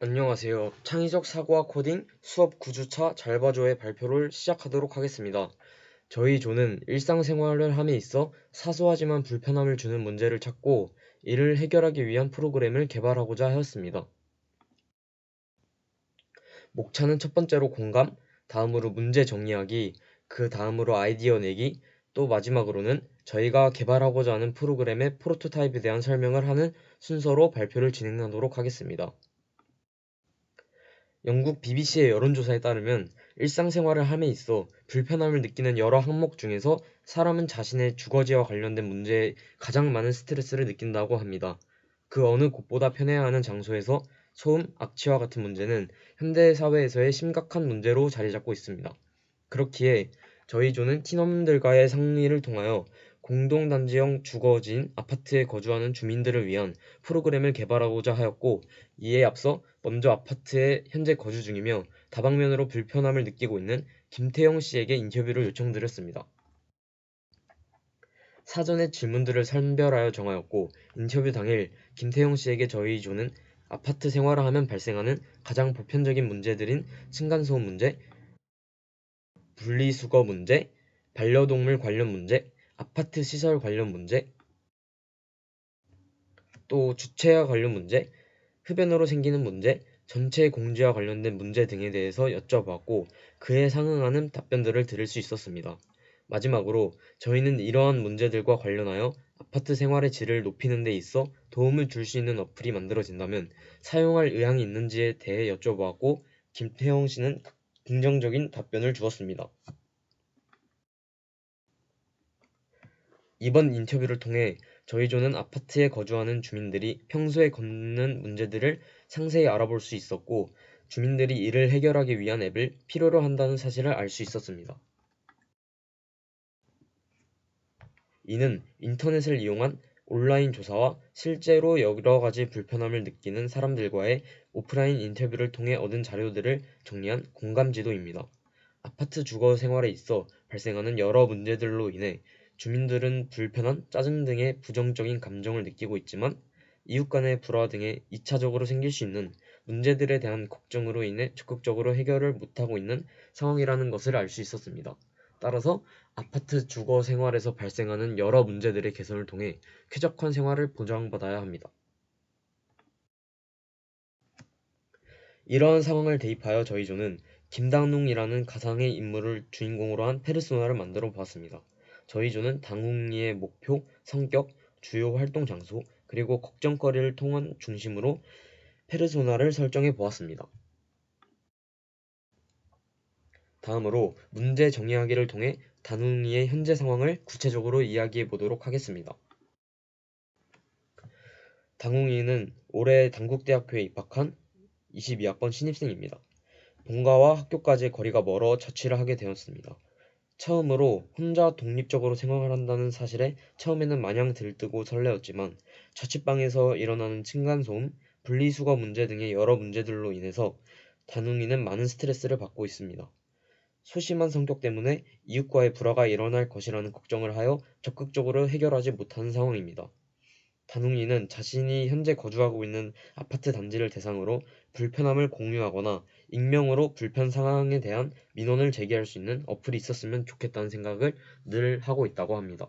안녕하세요. 창의적 사고와 코딩 수업 9주차 잘 봐줘의 발표를 시작하도록 하겠습니다. 저희 조는 일상생활을 함에 있어 사소하지만 불편함을 주는 문제를 찾고 이를 해결하기 위한 프로그램을 개발하고자 하였습니다. 목차는 첫 번째로 공감, 다음으로 문제 정리하기, 그 다음으로 아이디어 내기, 또 마지막으로는 저희가 개발하고자 하는 프로그램의 프로토타입에 대한 설명을 하는 순서로 발표를 진행하도록 하겠습니다. 영국 BBC의 여론조사에 따르면 일상생활을 함에 있어 불편함을 느끼는 여러 항목 중에서 사람은 자신의 주거지와 관련된 문제에 가장 많은 스트레스를 느낀다고 합니다. 그 어느 곳보다 편해야 하는 장소에서 소음, 악취와 같은 문제는 현대 사회에서의 심각한 문제로 자리잡고 있습니다. 그렇기에 저희 조는 팀원들과의 상의를 통하여 공동단지형 주거지인 아파트에 거주하는 주민들을 위한 프로그램을 개발하고자 하였고, 이에 앞서 먼저 아파트에 현재 거주 중이며 다방면으로 불편함을 느끼고 있는 김태형 씨에게 인터뷰를 요청드렸습니다. 사전에 질문들을 선별하여 정하였고, 인터뷰 당일 김태형 씨에게 저희 조는 아파트 생활을 하면 발생하는 가장 보편적인 문제들인 층간소음 문제, 분리수거 문제, 반려동물 관련 문제, 아파트 시설 관련 문제, 또 주차와 관련 문제, 흡연으로 생기는 문제, 전체 공지와 관련된 문제 등에 대해서 여쭤봤고 그에 상응하는 답변들을 들을 수 있었습니다. 마지막으로 저희는 이러한 문제들과 관련하여 아파트 생활의 질을 높이는 데 있어 도움을 줄 수 있는 어플이 만들어진다면 사용할 의향이 있는지에 대해 여쭤보았고 김태형 씨는 긍정적인 답변을 주었습니다. 이번 인터뷰를 통해 저희 조는 아파트에 거주하는 주민들이 평소에 겪는 문제들을 상세히 알아볼 수 있었고 주민들이 이를 해결하기 위한 앱을 필요로 한다는 사실을 알 수 있었습니다. 이는 인터넷을 이용한 온라인 조사와 실제로 여러 가지 불편함을 느끼는 사람들과의 오프라인 인터뷰를 통해 얻은 자료들을 정리한 공감지도입니다. 아파트 주거 생활에 있어 발생하는 여러 문제들로 인해 주민들은 불편함, 짜증 등의 부정적인 감정을 느끼고 있지만 이웃 간의 불화 등의 2차적으로 생길 수 있는 문제들에 대한 걱정으로 인해 적극적으로 해결을 못하고 있는 상황이라는 것을 알 수 있었습니다. 따라서 아파트 주거 생활에서 발생하는 여러 문제들의 개선을 통해 쾌적한 생활을 보장받아야 합니다. 이러한 상황을 대입하여 저희 조는 김당웅이라는 가상의 인물을 주인공으로 한 페르소나를 만들어 보았습니다. 저희 조는 당웅이의 목표, 성격, 주요 활동 장소, 그리고 걱정거리를 통한 중심으로 페르소나를 설정해 보았습니다. 다음으로 문제 정의하기를 통해 당웅이의 현재 상황을 구체적으로 이야기해 보도록 하겠습니다. 당웅이는 올해 단국대학교에 입학한 22학번 신입생입니다. 본가와 학교까지의 거리가 멀어 자취를 하게 되었습니다. 처음으로 혼자 독립적으로 생활을 한다는 사실에 처음에는 마냥 들뜨고 설레었지만 자취방에서 일어나는 층간소음, 분리수거 문제 등의 여러 문제들로 인해서 다둥이는 많은 스트레스를 받고 있습니다. 소심한 성격 때문에 이웃과의 불화가 일어날 것이라는 걱정을 하여 적극적으로 해결하지 못하는 상황입니다. 다둥이는 자신이 현재 거주하고 있는 아파트 단지를 대상으로 불편함을 공유하거나 익명으로 불편 상황에 대한 민원을 제기할 수 있는 어플이 있었으면 좋겠다는 생각을 늘 하고 있다고 합니다.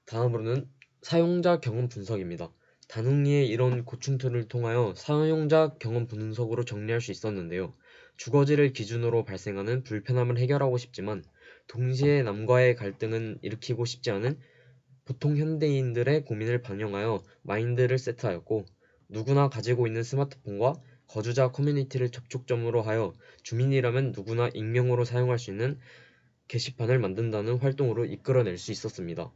다음으로는 사용자 경험 분석입니다. 다둥이의 이런 고충들을 통하여 사용자 경험 분석으로 정리할 수 있었는데요. 주거지를 기준으로 발생하는 불편함을 해결하고 싶지만 동시에 남과의 갈등은 일으키고 싶지 않은 보통 현대인들의 고민을 반영하여 마인드를 세트하였고 누구나 가지고 있는 스마트폰과 거주자 커뮤니티를 접촉점으로 하여 주민이라면 누구나 익명으로 사용할 수 있는 게시판을 만든다는 활동으로 이끌어낼 수 있었습니다.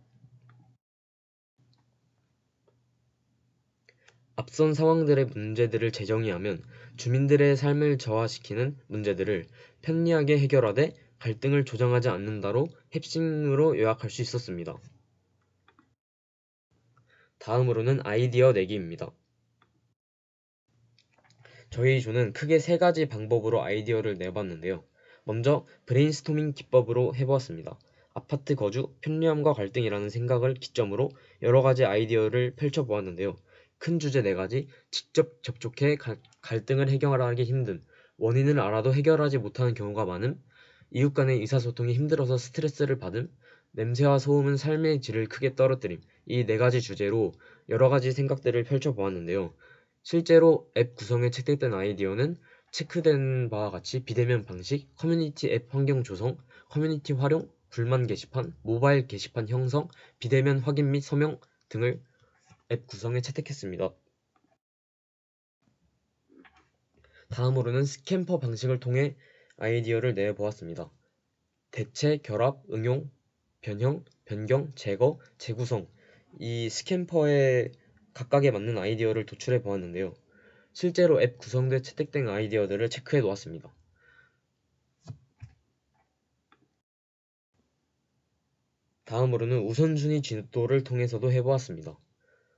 앞선 상황들의 문제들을 재정의하면 주민들의 삶을 저하시키는 문제들을 편리하게 해결하되 갈등을 조장하지 않는다로 핵심으로 요약할 수 있었습니다. 다음으로는 아이디어 내기입니다. 저희 조는 크게 세 가지 방법으로 아이디어를 내봤는데요. 먼저 브레인스토밍 기법으로 해보았습니다. 아파트 거주, 편리함과 갈등이라는 생각을 기점으로 여러 가지 아이디어를 펼쳐보았는데요. 큰 주제 4가지, 직접 접촉해 갈등을 해결하기 힘듦, 원인을 알아도 해결하지 못하는 경우가 많음, 이웃 간의 의사소통이 힘들어서 스트레스를 받음, 냄새와 소음은 삶의 질을 크게 떨어뜨림. 이 4가지 주제로 여러가지 생각들을 펼쳐보았는데요. 실제로 앱 구성에 채택된 아이디어는 체크된 바와 같이 비대면 방식, 커뮤니티 앱 환경 조성, 커뮤니티 활용, 불만 게시판, 모바일 게시판 형성, 비대면 확인 및 서명 등을 앱 구성에 채택했습니다. 다음으로는 스캠퍼 방식을 통해 아이디어를 내보았습니다. 대체, 결합, 응용, 변형, 변경, 제거, 재구성, 이 스캠퍼의 각각에 맞는 아이디어를 도출해 보았는데요. 실제로 앱 구성돼 채택된 아이디어들을 체크해 놓았습니다. 다음으로는 우선순위 진도를 통해서도 해보았습니다.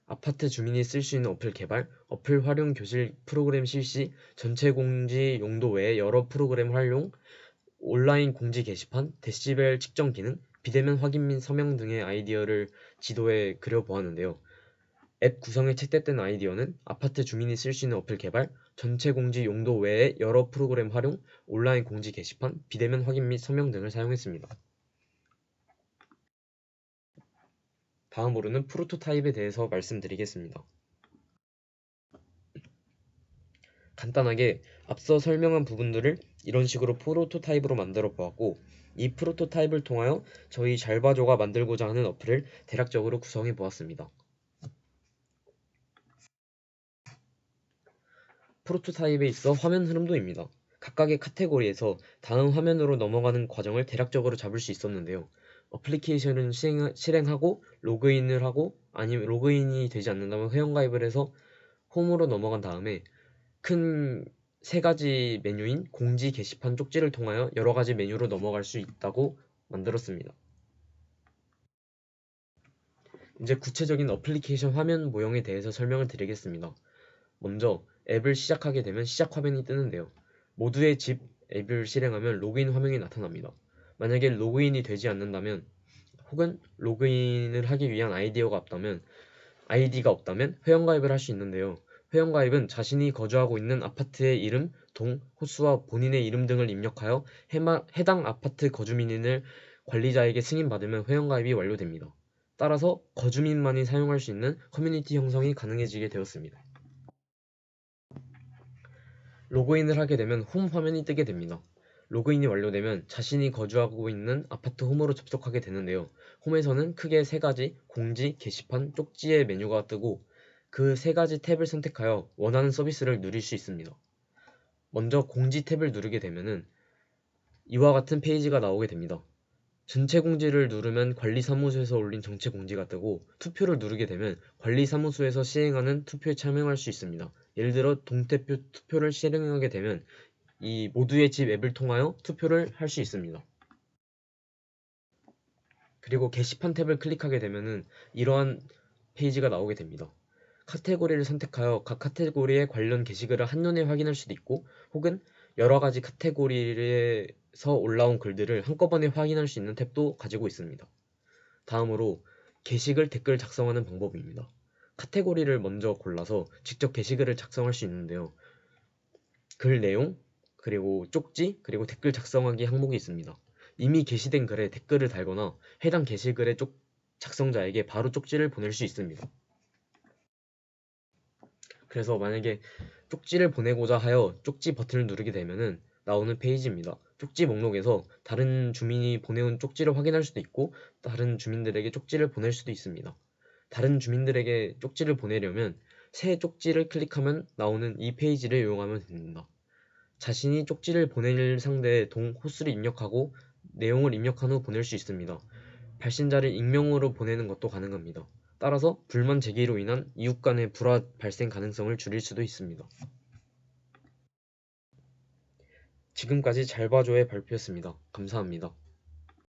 아파트 주민이 쓸 수 있는 어플 개발, 어플 활용 교실 프로그램 실시, 전체 공지 용도 외에 여러 프로그램 활용, 온라인 공지 게시판, 데시벨 측정 기능, 비대면 확인 및 서명 등의 아이디어를 지도에 그려보았는데요. 앱 구성에 채택된 아이디어는 아파트 주민이 쓸 수 있는 어플 개발, 전체 공지 용도 외에 여러 프로그램 활용, 온라인 공지 게시판, 비대면 확인 및 서명 등을 사용했습니다. 다음으로는 프로토타입에 대해서 말씀드리겠습니다. 간단하게 앞서 설명한 부분들을 이런 식으로 프로토타입으로 만들어 보았고, 이 프로토타입을 통하여 저희 잘봐줘가 만들고자 하는 어플을 대략적으로 구성해 보았습니다. 프로토타입에 있어 화면 흐름도입니다. 각각의 카테고리에서 다음 화면으로 넘어가는 과정을 대략적으로 잡을 수 있었는데요. 어플리케이션을 실행하고 로그인을 하고, 아니면 로그인이 되지 않는다면 회원가입을 해서 홈으로 넘어간 다음에 큰 3가지 메뉴인 공지, 게시판, 쪽지를 통하여 여러가지 메뉴로 넘어갈 수 있다고 만들었습니다. 이제 구체적인 어플리케이션 화면 모형에 대해서 설명을 드리겠습니다. 먼저 앱을 시작하게 되면 시작 화면이 뜨는데요. 모두의 집 앱을 실행하면 로그인 화면이 나타납니다. 만약에 로그인이 되지 않는다면, 혹은 로그인을 하기 위한 아이디가 없다면 회원가입을 할 수 있는데요. 회원가입은 자신이 거주하고 있는 아파트의 이름, 동, 호수와 본인의 이름 등을 입력하여 해당 아파트 거주민을 관리자에게 승인받으면 회원가입이 완료됩니다. 따라서 거주민만이 사용할 수 있는 커뮤니티 형성이 가능해지게 되었습니다. 로그인을 하게 되면 홈 화면이 뜨게 됩니다. 로그인이 완료되면 자신이 거주하고 있는 아파트 홈으로 접속하게 되는데요. 홈에서는 크게 3가지 공지, 게시판, 쪽지의 메뉴가 뜨고, 그 3가지 탭을 선택하여 원하는 서비스를 누릴 수 있습니다. 먼저 공지 탭을 누르게 되면은 이와 같은 페이지가 나오게 됩니다. 전체 공지를 누르면 관리사무소에서 올린 전체 공지가 뜨고, 투표를 누르게 되면 관리사무소에서 시행하는 투표에 참여할 수 있습니다. 예를 들어 동대표 투표를 실행하게 되면 이 모두의 집 앱을 통하여 투표를 할 수 있습니다. 그리고 게시판 탭을 클릭하게 되면은 이러한 페이지가 나오게 됩니다. 카테고리를 선택하여 각 카테고리에 관련 게시글을 한눈에 확인할 수도 있고, 혹은 여러가지 카테고리에서 올라온 글들을 한꺼번에 확인할 수 있는 탭도 가지고 있습니다. 다음으로 게시글 댓글 작성하는 방법입니다. 카테고리를 먼저 골라서 직접 게시글을 작성할 수 있는데요. 글 내용, 그리고 쪽지, 그리고 댓글 작성하기 항목이 있습니다. 이미 게시된 글에 댓글을 달거나 해당 게시글의 작성자에게 바로 쪽지를 보낼 수 있습니다. 그래서 만약에 쪽지를 보내고자 하여 쪽지 버튼을 누르게 되면은 나오는 페이지입니다. 쪽지 목록에서 다른 주민이 보내온 쪽지를 확인할 수도 있고, 다른 주민들에게 쪽지를 보낼 수도 있습니다. 다른 주민들에게 쪽지를 보내려면 새 쪽지를 클릭하면 나오는 이 페이지를 이용하면 됩니다. 자신이 쪽지를 보낼 상대의 동, 호수를 입력하고 내용을 입력한 후 보낼 수 있습니다. 발신자를 익명으로 보내는 것도 가능합니다. 따라서 불만 제기로 인한 이웃 간의 불화 발생 가능성을 줄일 수도 있습니다. 지금까지 잘봐줘의 발표였습니다. 감사합니다.